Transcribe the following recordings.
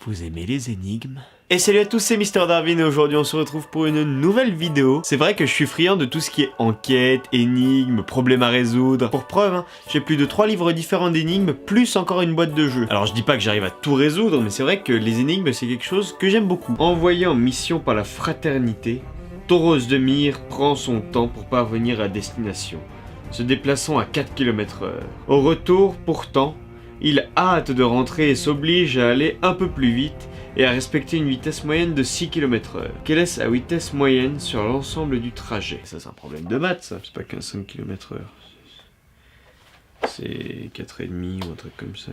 Vous aimez les énigmes? Et salut à tous, c'est Mr Darwin et aujourd'hui on se retrouve pour une nouvelle vidéo. C'est vrai que je suis friand de tout ce qui est enquête, énigmes, problèmes à résoudre. Pour preuve, hein, j'ai plus de 3 livres différents d'énigmes, plus encore une boîte de jeux. Alors je dis pas que j'arrive à tout résoudre, mais c'est vrai que les énigmes c'est quelque chose que j'aime beaucoup. Envoyé en mission par la fraternité, Tauros de Myre prend son temps pour parvenir à destination, se déplaçant à 4 km/h. Au retour, pourtant, il a hâte de rentrer et s'oblige à aller un peu plus vite et à respecter une vitesse moyenne de 6 km/h. Quelle est sa vitesse moyenne sur l'ensemble du trajet? Ça c'est un problème de maths ça, c'est pas qu'un 5 km/h. C'est 4,5 ou un truc comme ça.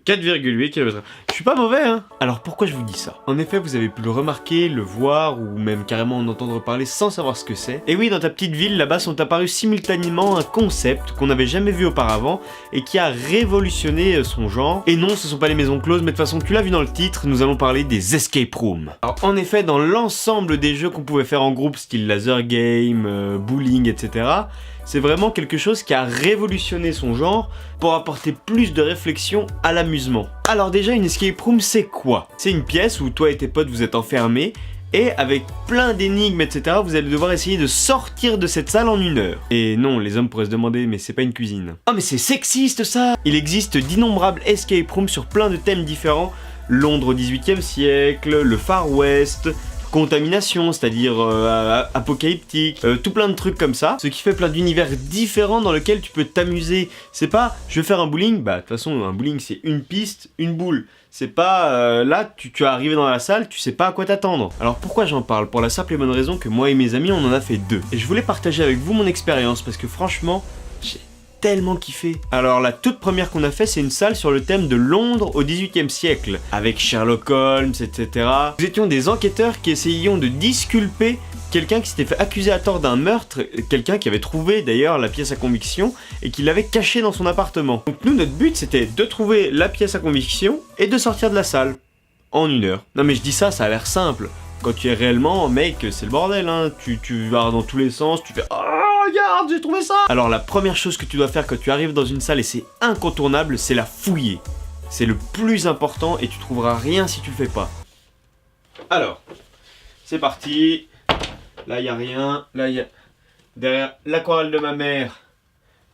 4,8 km/h. Je suis pas mauvais hein. Alors pourquoi je vous dis ça? En effet vous avez pu le remarquer, le voir ou même carrément en entendre parler sans savoir ce que c'est. Et oui, dans ta petite ville là-bas sont apparus simultanément un concept qu'on n'avait jamais vu auparavant et qui a révolutionné son genre. Et non, ce sont pas les maisons closes, mais de toute façon tu l'as vu dans le titre, nous allons parler des escape rooms. Alors en effet dans l'ensemble des jeux qu'on pouvait faire en groupe style laser game, bowling, etc. c'est vraiment quelque chose qui a révolutionné son genre pour apporter plus de réflexion à l'amusement. Alors déjà, une escape room, c'est quoi? C'est une pièce où toi et tes potes vous êtes enfermés et avec plein d'énigmes, etc. vous allez devoir essayer de sortir de cette salle en 1 heure. Et non, les hommes pourraient se demander, mais c'est pas une cuisine. Oh mais c'est sexiste ça! Il existe d'innombrables escape rooms sur plein de thèmes différents. Londres au XVIIIe siècle, le Far West, contamination, c'est-à-dire apocalyptique, tout plein de trucs comme ça, ce qui fait plein d'univers différents dans lesquels tu peux t'amuser. C'est pas, je vais faire un bowling, bah de toute façon un bowling c'est une piste, une boule. C'est pas, là tu es arrivé dans la salle, tu sais pas à quoi t'attendre. Alors pourquoi j'en parle? Pour la simple et bonne raison que moi et mes amis on en a fait 2. Et je voulais partager avec vous mon expérience parce que franchement, j'ai tellement kiffé. Alors la toute première qu'on a fait c'est une salle sur le thème de Londres au XVIIIe siècle avec Sherlock Holmes, etc. Nous étions des enquêteurs qui essayions de disculper quelqu'un qui s'était fait accuser à tort d'un meurtre, quelqu'un qui avait trouvé d'ailleurs la pièce à conviction et qui l'avait cachée dans son appartement. Donc nous notre but c'était de trouver la pièce à conviction et de sortir de la salle en 1 heure. Non mais je dis ça, ça a l'air simple. Quand tu es réellement, mec, c'est le bordel, hein. Tu vas dans tous les sens, tu fais « Oh, regarde, j'ai trouvé ça !» Alors la première chose que tu dois faire quand tu arrives dans une salle, et c'est incontournable, c'est la fouiller. C'est le plus important et tu trouveras rien si tu le fais pas. Alors, c'est parti. Là, y a rien. Là, y a... Derrière l'aquarelle de ma mère.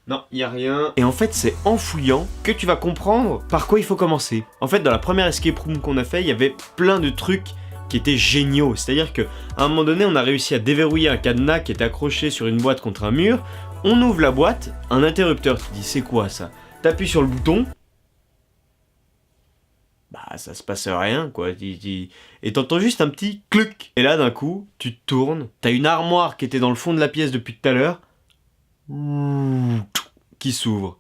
Non, il n'y a rien. Et en fait, c'est en fouillant que tu vas comprendre par quoi il faut commencer. En fait, dans la première escape room qu'on a fait, il y avait plein de trucs qui étaient géniaux. C'est-à-dire qu'à un moment donné, on a réussi à déverrouiller un cadenas qui était accroché sur une boîte contre un mur. On ouvre la boîte, un interrupteur. Tu te dis, c'est quoi ça? T'appuies sur le bouton. Bah, ça se passe rien, quoi. Et t'entends juste un petit cluc. Et là, d'un coup, tu te tournes. T'as une armoire qui était dans le fond de la pièce depuis tout à l'heure. Qui s'ouvre.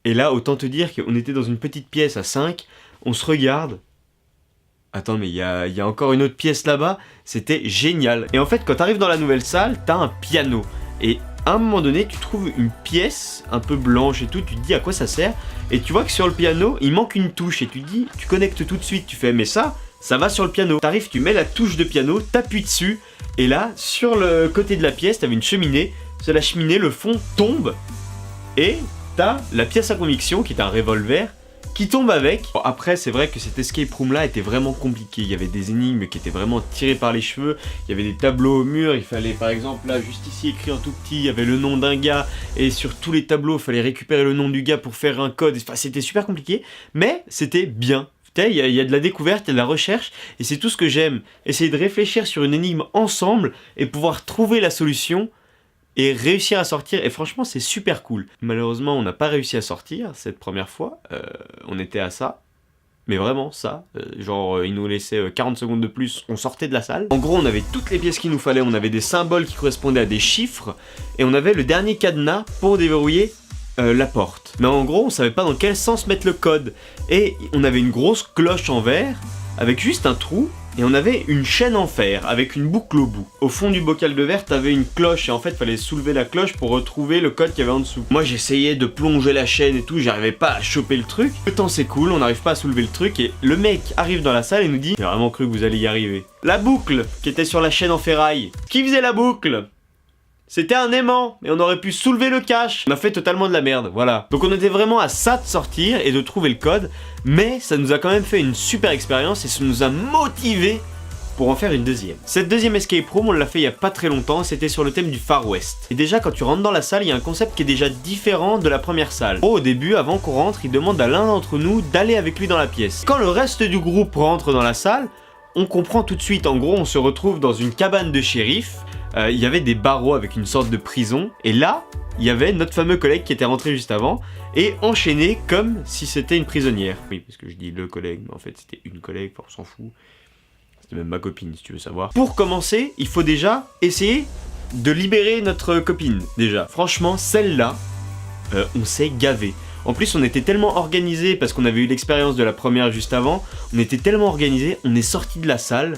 Et là, autant te dire qu'on était dans une petite pièce à 5. On se regarde. Attends, mais il y a encore une autre pièce là-bas. C'était génial. Et en fait, quand t'arrives dans la nouvelle salle, t'as un piano. Et à un moment donné, tu trouves une pièce un peu blanche et tout. Tu te dis à quoi ça sert. Et tu vois que sur le piano, il manque une touche. Et tu te dis, tu connectes tout de suite. Tu fais, mais ça va sur le piano. T'arrives, tu mets la touche de piano, t'appuies dessus. Et là, sur le côté de la pièce, t'avais une cheminée. Sur la cheminée, le fond tombe. Et t'as la pièce à conviction, qui est un revolver, qui tombe avec. Bon, après c'est vrai que cet escape room là était vraiment compliqué, il y avait des énigmes qui étaient vraiment tirées par les cheveux, il y avait des tableaux au mur, il fallait par exemple là juste ici écrit en tout petit, il y avait le nom d'un gars et sur tous les tableaux il fallait récupérer le nom du gars pour faire un code, enfin c'était super compliqué mais c'était bien. Il y a de la découverte, il y a de la recherche et c'est tout ce que j'aime, essayer de réfléchir sur une énigme ensemble et pouvoir trouver la solution et réussir à sortir, et franchement c'est super cool. Malheureusement on n'a pas réussi à sortir cette première fois, on était à ça, mais vraiment ça, genre il nous laissait 40 secondes de plus, on sortait de la salle. En gros on avait toutes les pièces qu'il nous fallait, on avait des symboles qui correspondaient à des chiffres, et on avait le dernier cadenas pour déverrouiller la porte. Mais en gros on savait pas dans quel sens mettre le code, et on avait une grosse cloche en verre, avec juste un trou, et on avait une chaîne en fer avec une boucle au bout. Au fond du bocal de verre, t'avais une cloche et en fait, il fallait soulever la cloche pour retrouver le code qu'il y avait en dessous. Moi, j'essayais de plonger la chaîne et tout, j'arrivais pas à choper le truc. Le temps c'est cool, on n'arrive pas à soulever le truc et le mec arrive dans la salle et nous dit « J'ai vraiment cru que vous alliez y arriver. » La boucle qui était sur la chaîne en ferraille. Qui faisait la boucle? C'était un aimant, et on aurait pu soulever le cache. On a fait totalement de la merde, voilà. Donc on était vraiment à ça de sortir et de trouver le code, mais ça nous a quand même fait une super expérience et ça nous a motivés pour en faire une deuxième. Cette deuxième escape room, on l'a fait il y a pas très longtemps, c'était sur le thème du Far West. Et déjà, quand tu rentres dans la salle, il y a un concept qui est déjà différent de la première salle. Au début, avant qu'on rentre, il demande à l'un d'entre nous d'aller avec lui dans la pièce. Quand le reste du groupe rentre dans la salle, on comprend tout de suite. En gros, on se retrouve dans une cabane de shérif. Il y avait des barreaux avec une sorte de prison, et là, il y avait notre fameux collègue qui était rentré juste avant, et enchaîné comme si c'était une prisonnière. Oui, parce que je dis le collègue, mais en fait c'était une collègue, enfin, on s'en fout. C'était même ma copine, si tu veux savoir. Pour commencer, il faut déjà essayer de libérer notre copine, déjà. Franchement, celle-là, on s'est gavé. En plus, on était tellement organisé, parce qu'on avait eu l'expérience de la première juste avant, on était tellement organisé, on est sorti de la salle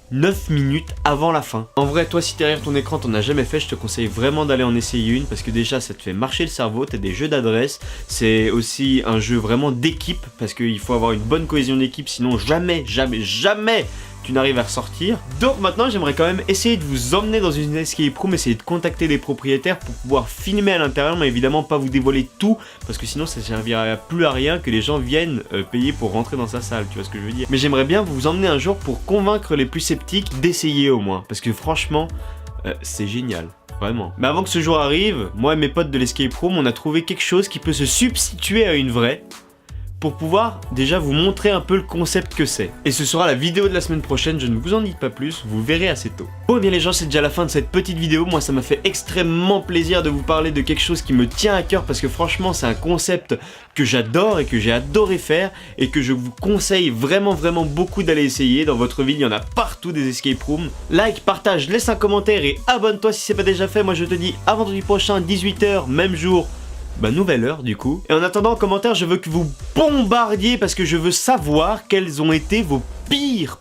9 minutes avant la fin. En vrai, toi, si t'es derrière ton écran, t'en as jamais fait, je te conseille vraiment d'aller en essayer une, parce que déjà, ça te fait marcher le cerveau, t'as des jeux d'adresse, c'est aussi un jeu vraiment d'équipe, parce qu'il faut avoir une bonne cohésion d'équipe, sinon jamais tu n'arrives à ressortir. Donc maintenant, j'aimerais quand même essayer de vous emmener dans une escape room, essayer de contacter des propriétaires pour pouvoir filmer à l'intérieur, mais évidemment pas vous dévoiler tout, parce que sinon ça servirait plus à rien que les gens viennent payer pour rentrer dans sa salle, tu vois ce que je veux dire. Mais j'aimerais bien vous emmener un jour pour convaincre les plus sceptiques d'essayer au moins, parce que franchement, c'est génial. Vraiment. Mais avant que ce jour arrive, moi et mes potes de l'escape room, on a trouvé quelque chose qui peut se substituer à une vraie, pour pouvoir déjà vous montrer un peu le concept que c'est. Et ce sera la vidéo de la semaine prochaine, je ne vous en dis pas plus, vous verrez assez tôt. Bon et bien les gens, c'est déjà la fin de cette petite vidéo, moi ça m'a fait extrêmement plaisir de vous parler de quelque chose qui me tient à cœur, parce que franchement c'est un concept que j'adore et que j'ai adoré faire, et que je vous conseille vraiment beaucoup d'aller essayer. Dans votre ville, il y en a partout des escape rooms. Like, partage, laisse un commentaire et abonne-toi si c'est pas déjà fait. Moi je te dis à vendredi prochain, 18 h, même jour. Bah nouvelle heure du coup. Et en attendant en commentaire, je veux que vous bombardiez, parce que je veux savoir quels ont été vos pires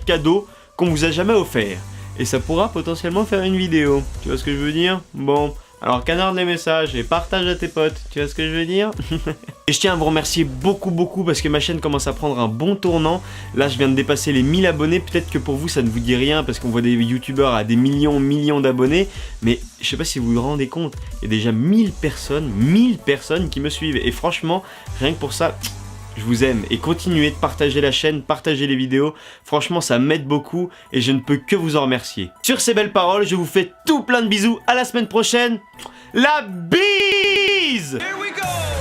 cadeaux qu'on vous a jamais offerts. Et ça pourra potentiellement faire une vidéo. Tu vois ce que je veux dire? Bon, alors canarde les messages et partage à tes potes. Tu vois ce que je veux dire? Et je tiens à vous remercier beaucoup parce que ma chaîne commence à prendre un bon tournant. Là je viens de dépasser les 1000 abonnés. Peut-être que pour vous ça ne vous dit rien, parce qu'on voit des youtubeurs à des millions d'abonnés. Mais je sais pas si vous vous rendez compte, il y a déjà 1000 personnes qui me suivent. Et franchement, rien que pour ça, je vous aime. Et continuez de partager la chaîne, partager les vidéos. Franchement, ça m'aide beaucoup et je ne peux que vous en remercier. Sur ces belles paroles, je vous fais tout plein de bisous. À la semaine prochaine. La bise! Here we go!